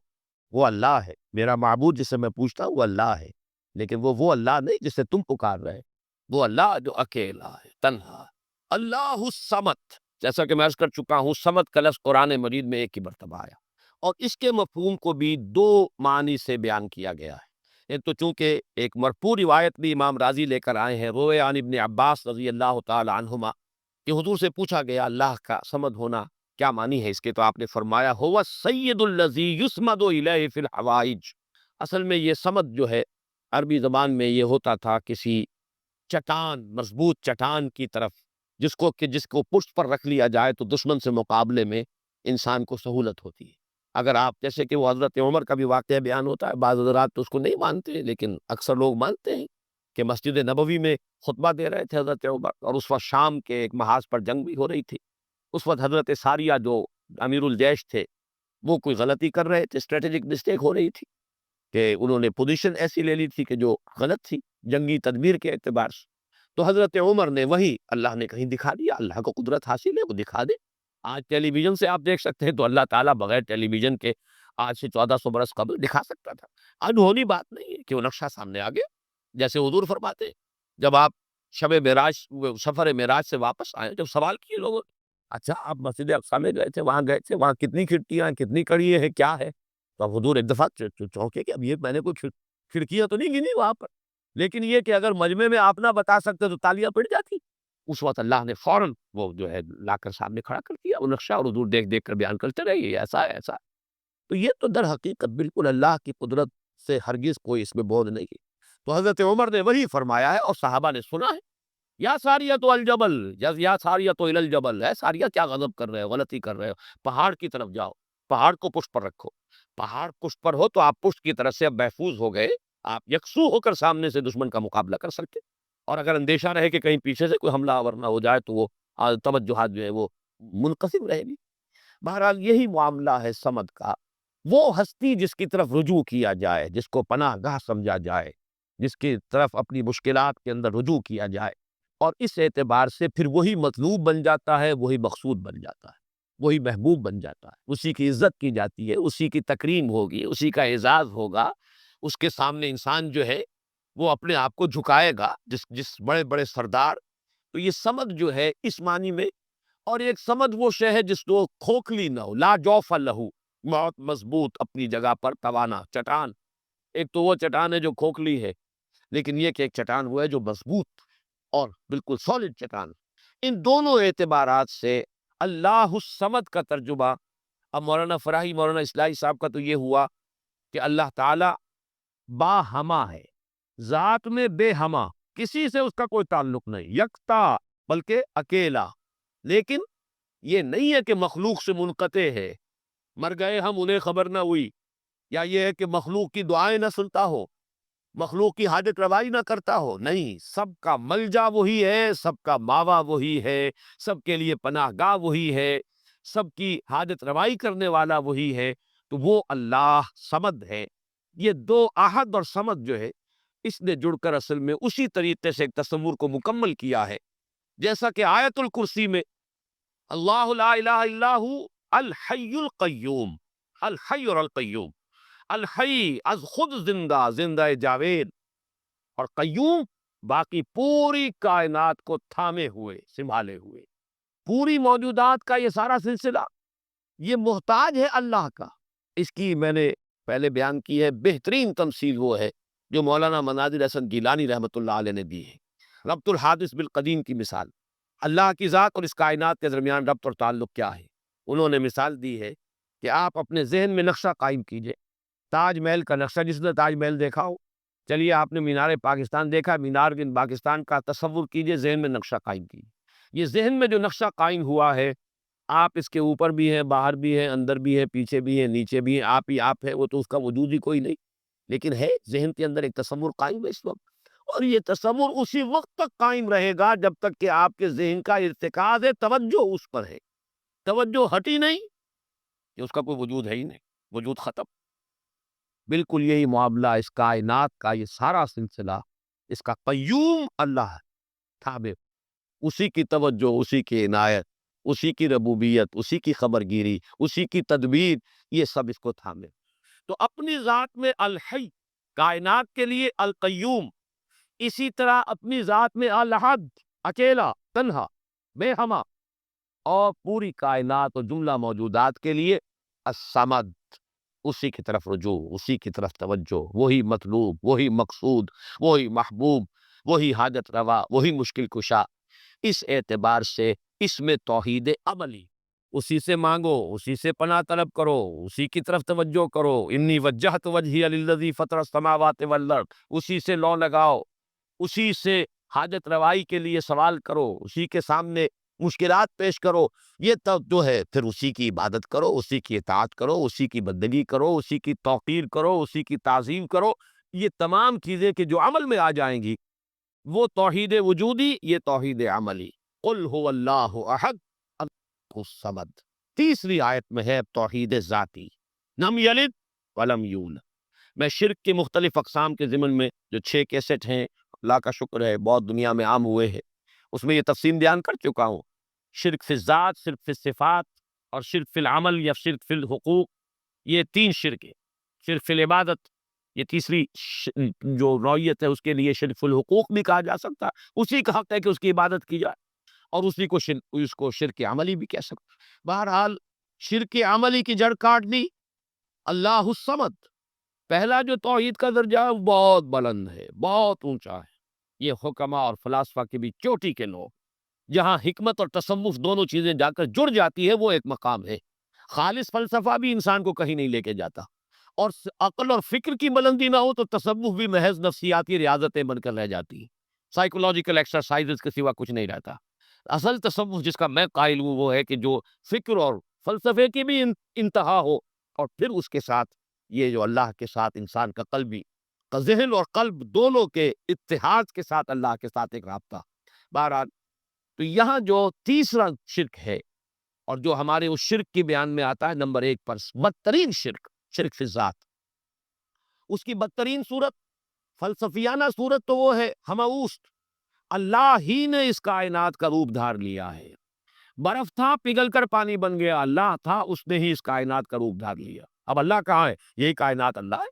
[SPEAKER 2] وہ اللہ ہے، میرا معبود جسے میں پوچھتا ہوں وہ اللہ ہے، لیکن وہ اللہ نہیں جسے تم پکار رہے، وہ اللہ جو اکیلا ہے، تنہا ہے۔ اللہ الصمد، جیسا کہ میں عرض کر چکا ہوں، صمد کا لفظ قرآن مجید میں ایک ہی مرتبہ آیا، اور اس کے مفہوم کو بھی دو معنی سے بیان کیا گیا ہے۔ ایک تو چونکہ ایک مرفوع روایت بھی امام راضی لے کر آئے ہیں، روئے عن ابن عباس رضی اللہ تعالی عنہما، کہ حضور سے پوچھا گیا اللہ کا صمد ہونا کیا معنی ہے اس کے، تو آپ نے فرمایا هو السید الذی یصمد الیہ فی الحوائج، اصل میں یہ صمد جو ہے عربی زبان میں یہ ہوتا تھا کسی چٹان، مضبوط چٹان کی طرف، جس کو پشت پر رکھ لیا جائے تو دشمن سے مقابلے میں انسان کو سہولت ہوتی ہے۔ اگر آپ جیسے کہ وہ حضرت عمر کا بھی واقعہ بیان ہوتا ہے، بعض حضرات تو اس کو نہیں مانتے لیکن اکثر لوگ مانتے ہیں کہ مسجد نبوی میں خطبہ دے رہے تھے حضرت عمر، اور اس وقت شام کے ایک محاذ پر جنگ بھی ہو رہی تھی۔ اس وقت حضرت ساریہ جو امیر الجیش تھے وہ کوئی غلطی کر رہے تھے، اسٹریٹجک مسٹیک ہو رہی تھی کہ انہوں نے پوزیشن ایسی لے لی تھی کہ جو غلط تھی جنگی تدبیر کے اعتبار سے۔ تو حضرت عمر نے وہی اللہ نے کہیں دکھا دیا، اللہ کو قدرت حاصل ہے وہ دکھا دے۔ آج ٹیلی ویژن سے آپ دیکھ سکتے ہیں، تو اللہ تعالیٰ بغیر ٹیلی ویژن کے آج سے 1400 برس قبل دکھا سکتا تھا۔ انہونی بات نہیں ہے کہ وہ نقشہ سامنے آ گیا، جیسے حضور فرماتے ہیں جب آپ شب معراج سفر معراج سے واپس آئے، جب سوال کیے لوگوں نے، اچھا آپ مسجد اقصیٰ میں گئے تھے، وہاں کتنی کھڑکیاں ہیں، کتنی کڑیاں ہیں، کیا ہے؟ تو اب حضور ایک دفعہ چونکے کہ اب یہ میں نے کوئی کھڑکیاں تو نہیں گنی وہاں پر، لیکن یہ کہ اگر مجمع میں آپ نہ بتا سکتے تو تالیاں پڑ جاتی۔ اس وقت اللہ نے فوراً وہ جو ہے لا کر سامنے کھڑا کر دیا وہ نقشہ، اور حضور دیکھ دیکھ کر بیان کرتے رہے یہ ایسا ہے ایسا ہے۔ تو یہ تو در حقیقت بالکل اللہ کی قدرت سے ہرگز کوئی اس میں بہت نہیں ہے۔ تو حضرت عمر نے وہی فرمایا ہے اور صحابہ نے سنا ہے، یا ساریہ تو الجبل، یا ساریہ تو الجبل ہے، ساریہ کیا غضب کر رہے ہو، غلطی کر رہے ہو، پہاڑ کی طرف جاؤ، پہاڑ کو پشت پر رکھو۔ پہاڑ پشت پر ہو تو آپ پشت کی طرف سے اب محفوظ ہو گئے، آپ یکسو ہو کر سامنے سے دشمن کا مقابلہ کر سکتے، اور اگر اندیشہ رہے کہ کہیں پیچھے سے کوئی حملہ آور نہ ہو جائے تو وہ توجہات جو ہے وہ منقسم رہے گی۔ بہرحال یہی معاملہ ہے صمد کا، وہ ہستی جس کی طرف رجوع کیا جائے، جس کو پناہ گاہ سمجھا جائے، جس کی طرف اپنی مشکلات کے اندر رجوع کیا جائے، اور اس اعتبار سے پھر وہی مطلوب بن جاتا ہے، وہی مقصود بن جاتا ہے، وہی محبوب بن جاتا ہے، اسی کی عزت کی جاتی ہے، اسی کی تکریم ہوگی، اسی کا اعزاز ہوگا، اس کے سامنے انسان جو ہے وہ اپنے آپ کو جھکائے گا، جس بڑے بڑے سردار۔ تو یہ سمد جو ہے اس معنی میں، اور ایک سمد وہ شے ہے جس کو کھوکھلی نہ ہو، لا جوف لہو، بہت مضبوط اپنی جگہ پر توانا چٹان۔ ایک تو وہ چٹان ہے جو کھوکھلی ہے، لیکن یہ کہ ایک چٹان وہ ہے جو مضبوط اور بالکل سالڈ چٹان۔ ان دونوں اعتبارات سے اللہ الصمد کا ترجمہ اب مولانا فراہی مولانا اصلاحی صاحب کا تو یہ ہوا کہ اللہ تعالی با ہما ہے، ذات میں بے ہما، کسی سے اس کا کوئی تعلق نہیں، یکتا بلکہ اکیلا، لیکن یہ نہیں ہے کہ مخلوق سے منقطع ہے، مر گئے ہم انہیں خبر نہ ہوئی، یا یہ ہے کہ مخلوق کی دعائیں نہ سنتا ہو، مخلوق کی حاجت روائی نہ کرتا ہو، نہیں، سب کا ملجا وہی ہے، سب کا ماوا وہی ہے، سب کے لیے پناہ گاہ وہی ہے، سب کی حاجت روائی کرنے والا وہی ہے، تو وہ اللہ صمد ہے۔ یہ دو احد اور صمد جو ہے اس نے جڑ کر اصل میں اسی طریقے سے ایک تصور کو مکمل کیا ہے، جیسا کہ آیت الکرسی میں اللہ لا الہ الا ہو الحی القیوم، الحی اور القیوم، الحی از خود زندہ، زندہ جاوید، اور قیوم باقی پوری کائنات کو تھامے ہوئے، سنبھالے ہوئے، پوری موجودات کا یہ سارا سلسلہ یہ محتاج ہے اللہ کا۔ اس کی میں نے پہلے بیان کی ہے، بہترین تمثیل وہ ہے جو مولانا مناظر حسن گیلانی رحمۃ اللہ علیہ نے دی ہے، ربط الحادث بالقدیم کی مثال۔ اللہ کی ذات اور اس کائنات کے درمیان ربط اور تعلق کیا ہے؟ انہوں نے مثال دی ہے کہ آپ اپنے ذہن میں نقشہ قائم کیجئے، تاج محل کا نقشہ، جس نے تاج محل دیکھا ہو، چلیے آپ نے مینار پاکستان دیکھا، مینار بن پاکستان کا تصور کیجئے، ذہن میں نقشہ قائم کیجئے۔ یہ ذہن میں جو نقشہ قائم ہوا ہے، آپ اس کے اوپر بھی ہیں، باہر بھی ہیں، اندر بھی ہیں، پیچھے بھی ہیں، نیچے بھی ہیں، آپ ہی آپ ہے، وہ تو اس کا وجود ہی کوئی نہیں، لیکن ہے ذہن کے اندر ایک تصور قائم ہے اس وقت، اور یہ تصور اسی وقت تک قائم رہے گا جب تک کہ آپ کے ذہن کا ارتکاز ہے، توجہ اس پر ہے، توجہ ہٹی نہیں کہ اس کا کوئی وجود ہے ہی نہیں، وجود ختم۔ بالکل یہی معاملہ اس کائنات کا، یہ سارا سلسلہ اس کا قیوم اللہ ہے، تھامے، اسی کی توجہ، اسی کی عنایت، اسی کی ربوبیت، اسی کی خبرگیری، اسی کی تدبیر، یہ سب اس کو تھامے۔ تو اپنی ذات میں الحی، کائنات کے لیے القیوم، اسی طرح اپنی ذات میں الاحد، اکیلا، تنہا، بے ہما، اور پوری کائنات اور جملہ موجودات کے لیے الصمد، اسی کی طرف رجوع، اسی کی طرف توجہ، وہی مطلوب، وہی مقصود، وہی محبوب، وہی حاجت روا، وہی مشکل کشا۔ اس اعتبار سے اس میں توحید عملی، اسی سے مانگو، اسی سے پناہ طلب کرو، اسی کی طرف توجہ کرو، انی وجہت وجہی للذی فطر السماوات والارض، اسی سے لو لگاؤ، اسی سے حاجت روائی کے لیے سوال کرو، اسی کے سامنے مشکلات پیش کرو، یہ تب جو ہے پھر اسی کی عبادت کرو، اسی کی اطاعت کرو، اسی کی بندگی کرو، اسی کی توقیر کرو، اسی کی تعظیم کرو۔ یہ تمام چیزیں کہ جو عمل میں آ جائیں گی، وہ توحید وجودی، یہ توحید عملی۔ قل هو اللہ احد اللہ الصمد۔ تیسری آیت میں ہے توحید ذاتی، لم یلد ولم یولد۔ میں شرک کی مختلف اقسام کے ضمن میں جو 6 کیسٹ ہیں، اللہ کا شکر ہے بہت دنیا میں عام ہوئے ہیں، اس میں یہ تفصیل بیان کر چکا ہوں۔ شرک فی الذات، شرک فی الصفات، اور شرک فی العمل یا شرک فی الحقوق، یہ 3 شرک ہیں۔ شرک فی العبادت، یہ تیسری جو نوعیت ہے، اس کے لیے شرک فی الحقوق بھی کہا جا سکتا ہے، اسی کا حق ہے کہ اس کی عبادت کی جائے، اور اسی کو اس کو شرک عملی بھی کہہ سکتا ہے۔ بہرحال شرک عملی کی جڑ کاٹ دی اللہ الصمد۔ پہلا جو توحید کا درجہ ہے وہ بہت بلند ہے، بہت اونچا ہے۔ یہ حکماء اور فلاسفہ کی بھی چوٹی کے لوگ، جہاں حکمت اور تصوف دونوں چیزیں جا کر جڑ جاتی ہے، وہ ایک مقام ہے۔ خالص فلسفہ بھی انسان کو کہیں نہیں لے کے جاتا، اور عقل اور فکر کی بلندی نہ ہو تو تصوف بھی محض نفسیاتی ریاضتیں بن کر رہ جاتی ہیں، سائیکولوجیکل ایکسرسائزز کے سوا کچھ نہیں رہتا۔ اصل تصوف جس کا میں قائل ہوں وہ ہے کہ جو فکر اور فلسفے کی بھی انتہا ہو، اور پھر اس کے ساتھ یہ جو اللہ کے ساتھ انسان کا قلبی کا ذہن اور قلب دونوں کے اتحاد کے ساتھ اللہ کے ساتھ ایک رابطہ۔ بہرحال تو یہاں جو تیسرا شرک ہے، اور جو ہمارے اس شرک کی بیان میں آتا ہے نمبر 1 پر، بدترین شرک، شرک فی الذات۔ اس کی بدترین صورت، فلسفیانہ صورت تو وہ ہے ہماؤست، اللہ ہی نے اس کائنات کا روپ دھار لیا ہے۔ برف تھا پگھل کر پانی بن گیا، اللہ تھا اس نے ہی اس کائنات کا روپ دھار لیا۔ اب اللہ کہاں ہے؟ یہی کائنات اللہ ہے۔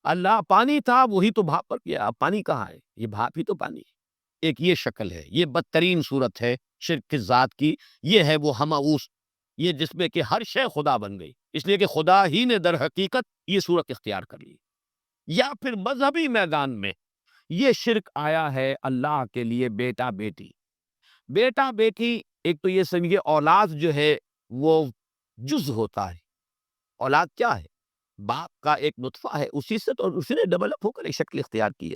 [SPEAKER 2] اللہ پانی تھا، وہی تو بھاپ پر گیا، اب پانی کہاں ہے؟ یہ بھاپ ہی تو پانی ہے۔ ایک یہ شکل ہے، یہ بدترین صورت ہے شرک کی ذات کی۔ یہ ہے وہ ہماؤس، یہ جس میں کہ ہر شے خدا بن گئی، اس لیے کہ خدا ہی نے در حقیقت یہ صورت اختیار کر لی۔ یا پھر مذہبی میدان میں یہ شرک آیا ہے اللہ کے لیے بیٹا بیٹی۔ بیٹا بیٹی، ایک تو یہ سمجھے اولاد جو ہے وہ جز ہوتا ہے۔ اولاد کیا ہے؟ باپ کا ایک نطفہ ہے، اسی سے تو اسی نے ڈیولپ ہو کر ایک شکل اختیار کی ہے،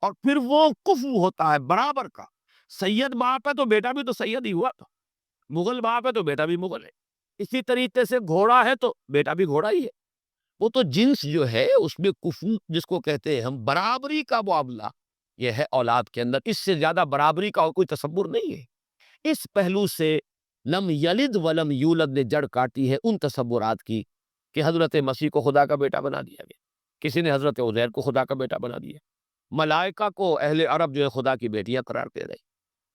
[SPEAKER 2] اور پھر وہ کفو ہوتا ہے برابر کا۔ سید باپ ہے تو بیٹا بھی تو سید ہی ہوا تھا، مغل باپ ہے تو بیٹا بھی مغل ہے، اسی طریقے سے گھوڑا ہے تو بیٹا بھی گھوڑا ہی ہے۔ وہ تو جنس جو ہے اس میں کفو جس کو کہتے ہیں ہم، برابری کا معاملہ یہ ہے اولاد کے اندر، اس سے زیادہ برابری کا اور کوئی تصور نہیں ہے۔ اس پہلو سے لم یلد ولم یولد نے جڑ کاٹی ہے ان تصورات کی کہ حضرت مسیح کو خدا کا بیٹا بنا دیا گیا، کسی نے حضرت عزیر کو خدا کا بیٹا بنا دیا، ملائکہ کو اہل عرب جو ہے خدا کی بیٹیاں قرار دے رہے۔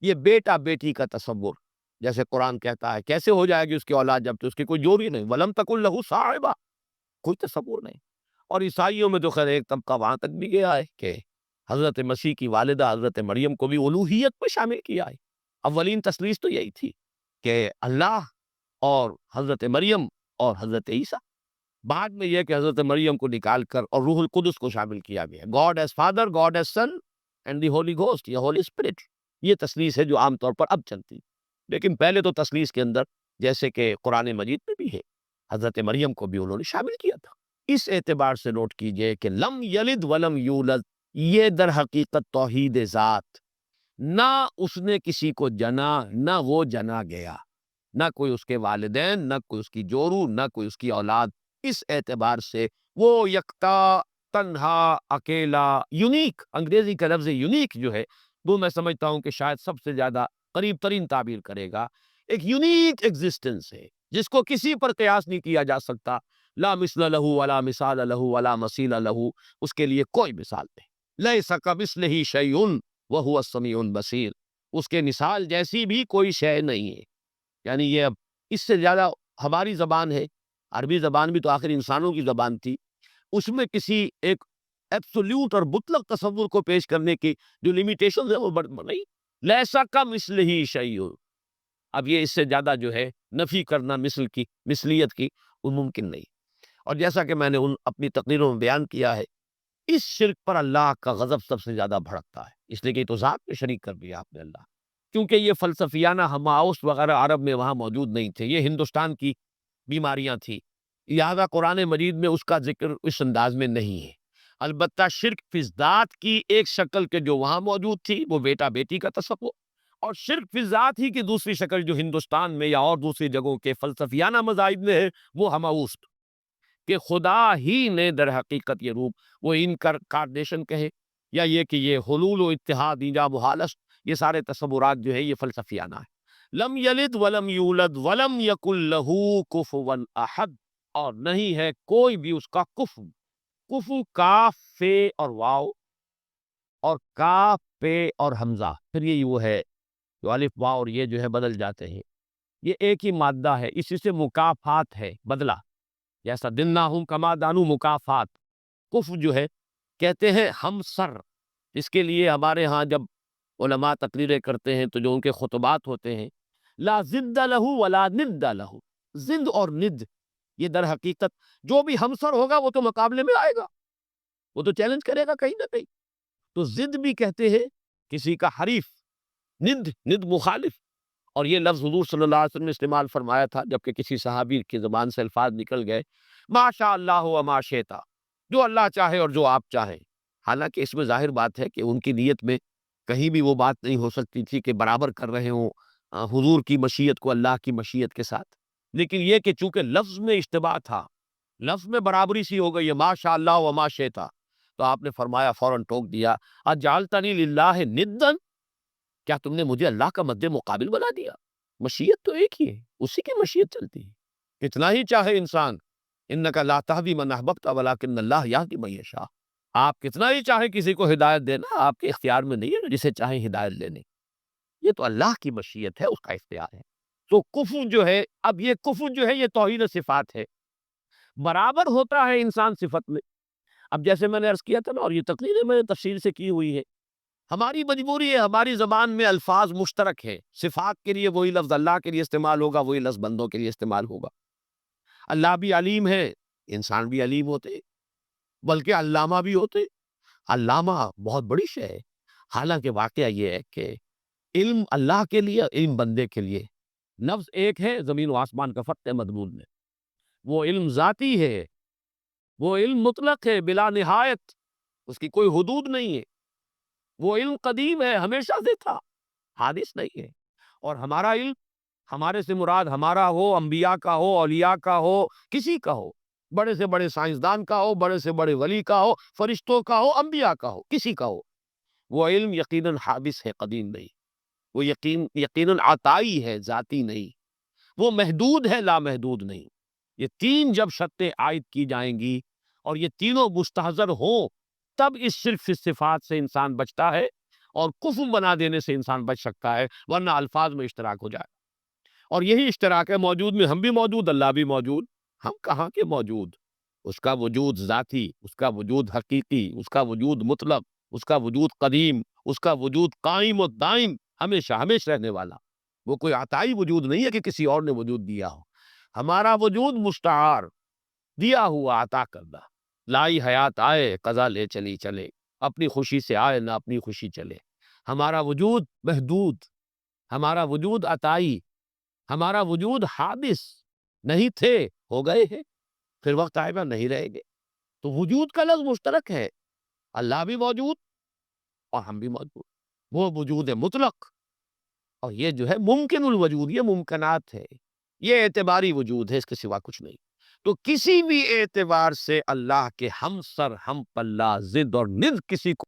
[SPEAKER 2] یہ بیٹا بیٹی کا تصور، جیسے قرآن کہتا ہے کیسے ہو جائے گی اس کی اولاد جب تو اس کی کوئی جوڑی نہیں، ولم تکن لہ صاحبہ، کوئی تصور نہیں۔ اور عیسائیوں میں تو خیر ایک طبقہ وہاں تک بھی گیا ہے کہ حضرت مسیح کی والدہ حضرت مریم کو بھی الوہیت میں شامل کیا ہے۔ اولین تثلیث تو یہی تھی کہ اللہ اور حضرت مریم اور حضرت عیسیٰ، بعد میں یہ کہ حضرت مریم کو نکال کر اور روح القدس کو شامل کیا گیا، God is father, God is son and the Holy Ghost یا ہولی اسپرٹ۔ یہ تثلیث ہے جو عام طور پر اب چلتی، لیکن پہلے تو تثلیث کے اندر جیسے کہ قرآن مجید میں بھی ہے، حضرت مریم کو بھی انہوں نے شامل کیا تھا۔ اس اعتبار سے نوٹ کیجئے کہ لم یلد ولم یولد یہ در حقیقت توحید ذات، نہ اس نے کسی کو جنا نہ وہ جنا گیا، نہ کوئی اس کے والدین، نہ کوئی اس کی جورو، نہ کوئی اس کی اولاد۔ اس اعتبار سے وہ یکتا، تنہا، اکیلا، یونیک، انگریزی کا لفظ یونیک جو ہے وہ میں سمجھتا ہوں کہ شاید سب سے زیادہ قریب ترین تعبیر کرے گا۔ ایک یونیک ایگزسٹنس ہے جس کو کسی پر قیاس نہیں کیا جا سکتا، لا مثل لہ ولا مثال لہ ولا مثیل لہ، اس کے لیس کوئی مثال نہیں۔ لیس کمثلہ شیء وہو السمیع البصیر، اس کے مثال جیسی بھی کوئی شے نہیں ہے۔ یعنی یہ اب اس سے زیادہ ہماری زبان ہے، عربی زبان بھی تو آخر انسانوں کی زبان تھی، اس میں کسی ایک ایبسولوٹ اور مطلق تصور کو پیش کرنے کی جو لیمیٹیشنز ہیں وہ نہیں۔ لیسا کمثلہ شیء، اب یہ اس سے زیادہ جو ہے نفی کرنا مثل کی، مثلیت کی، وہ ممکن نہیں۔ اور جیسا کہ میں نے اپنی تقریروں میں بیان کیا ہے، اس شرک پر اللہ کا غضب سب سے زیادہ بھڑکتا ہے، اس لیے کہ یہ تو ذات میں شریک کر دیا آپ نے اللہ، کیونکہ یہ فلسفیانہ ہماؤس وغیرہ عرب میں وہاں موجود نہیں تھے، یہ ہندوستان کی بیماریاں تھی، لہذا قرآن مجید میں اس کا ذکر اس انداز میں نہیں ہے۔ البتہ شرک فی ذات کی ایک شکل کے جو وہاں موجود تھی وہ بیٹا بیٹی کا تصور، اور شرک فی ذات ہی کی دوسری شکل جو ہندوستان میں یا اور دوسری جگہوں کے فلسفیانہ مذاہب میں ہے وہ ہماوست، کہ خدا ہی نے در حقیقت یہ روپ، وہ انکارنیشن کہے یا یہ کہ یہ حلول و اتحاد ایجاب و حالت، یہ سارے تصورات جو ہے یہ فلسفیانہ ہے۔ لم یلد ولم یولد ولم یکن لہ کفوا احد، اور نہیں ہے کوئی بھی اس کا کفو، کفو کاف فے اور واو اور کاف پے اور حمزہ، پھر یہ وہ ہے جو الف واو اور یہ جو ہے بدل جاتے ہیں، یہ ایک ہی مادہ ہے، اسی سے مکافات ہے، بدلہ، جیسا دنہم کما دانو مکافات۔ کفو جو ہے کہتے ہیں ہم سر، اس کے لیے ہمارے ہاں جب علماء تقریریں کرتے ہیں تو جو ان کے خطبات ہوتے ہیں، لا ضد لہ ولا ند لہ، ضد اور ند یہ در حقیقت جو بھی ہمسر ہوگا وہ تو مقابلے میں آئے گا، وہ تو چیلنج کرے گا کہیں نہ کہیں، تو ضد بھی کہتے ہیں کسی کا حریف، ند مخالف، اور یہ لفظ حضور صلی اللہ علیہ وسلم نے استعمال فرمایا تھا جبکہ کسی صحابی کی زبان سے الفاظ نکل گئے، ما شاء اللہ و ما شئت، جو اللہ چاہے اور جو آپ چاہیں، حالانکہ اس میں ظاہر بات ہے کہ ان کی نیت میں کہیں بھی وہ بات نہیں ہو سکتی تھی کہ برابر کر رہے ہوں حضور کی مشیت کو اللہ کی مشیت کے ساتھ، لیکن یہ کہ چونکہ لفظ میں اشتباہ تھا، لفظ میں برابری سی ہو گئی ہے، ما شاء اللہ و ما شئت، تو آپ نے فرمایا، فوراً ٹوک دیا، اجعلتنی للہ ندا، کیا تم نے مجھے اللہ کا مد مقابل بنا دیا؟ مشیت تو ایک ہی ہے، اسی کی مشیت چلتی ہے، کتنا ہی چاہے انسان، انک لا تہدی من احببت ولکن اللہ یہدی من یشاء، آپ کتنا ہی چاہے کسی کو ہدایت دینا، آپ کے اختیار میں نہیں ہے جسے چاہیں ہدایت لینے، یہ تو اللہ کی مشیت ہے، اس کا اختیار ہے۔ تو کفو جو ہے، اب یہ کفو جو ہے یہ توہین صفات ہے، برابر ہوتا ہے انسان صفت میں۔ اب جیسے میں نے عرض کیا تھا نا، اور یہ تقریریں میں نے تفصیل سے کی ہوئی ہے، ہماری مجبوری ہے، ہماری زبان میں الفاظ مشترک ہے، صفات کے لیے وہی لفظ اللہ کے لیے استعمال ہوگا، وہی لفظ بندوں کے لیے استعمال ہوگا۔ اللہ بھی علیم ہے، انسان بھی علیم ہوتے، بلکہ علامہ بھی ہوتے، علامہ بہت بڑی شے ہے، حالانکہ واقعہ یہ ہے کہ علم اللہ کے لیے، علم بندے کے لیے، لفظ ایک ہے، زمین و آسمان کا فرق ہے مضمون میں، وہ علم ذاتی ہے، وہ علم مطلق ہے بلا نہایت، اس کی کوئی حدود نہیں ہے، وہ علم قدیم ہے، ہمیشہ سے تھا، حادث نہیں ہے، اور ہمارا علم، ہمارے سے مراد ہمارا ہو، انبیاء کا ہو، اولیاء کا ہو، کسی کا ہو، بڑے سے بڑے سائنسدان کا ہو، بڑے سے بڑے ولی کا ہو، فرشتوں کا ہو، انبیاء کا ہو، کسی کا ہو، وہ علم یقیناً حادث ہے، قدیم نہیں، وہ یقیناً عطائی ہے، ذاتی نہیں، وہ محدود ہے، لامحدود نہیں۔ یہ تین جب شرطیں عائد کی جائیں گی اور یہ تینوں مستحضر ہوں، تب اس صرف صفات سے انسان بچتا ہے، اور کفر بنا دینے سے انسان بچ سکتا ہے، ورنہ الفاظ میں اشتراک ہو جائے، اور یہی اشتراک ہے موجود میں، ہم بھی موجود، اللہ بھی موجود، ہم کہاں کے موجود، اس کا وجود ذاتی، اس کا وجود حقیقی، اس کا وجود مطلق، اس کا وجود قدیم، اس کا وجود قائم و دائم، ہمیشہ ہمیشہ رہنے والا، وہ کوئی عطائی وجود نہیں ہے کہ کسی اور نے وجود دیا ہو، ہمارا وجود مستعار، دیا ہوا، عطا کردہ، لائی حیات آئے، قضا لے چلی چلے، اپنی خوشی سے آئے نہ اپنی خوشی چلے، ہمارا وجود محدود، ہمارا وجود عطائی، ہمارا وجود حادث، نہیں تھے، ہو گئے ہیں، پھر وقت آئے گا نہیں رہیں گے، تو وجود کا لفظ مشترک ہے، اللہ بھی موجود اور ہم بھی موجود، وہ وجود مطلق، اور یہ جو ہے ممکن الوجود، یہ ممکنات ہے، یہ اعتباری وجود ہے، اس کے سوا کچھ نہیں، تو کسی بھی اعتبار سے اللہ کے ہم سر، ہم پلہ، ضد اور ند کسی کو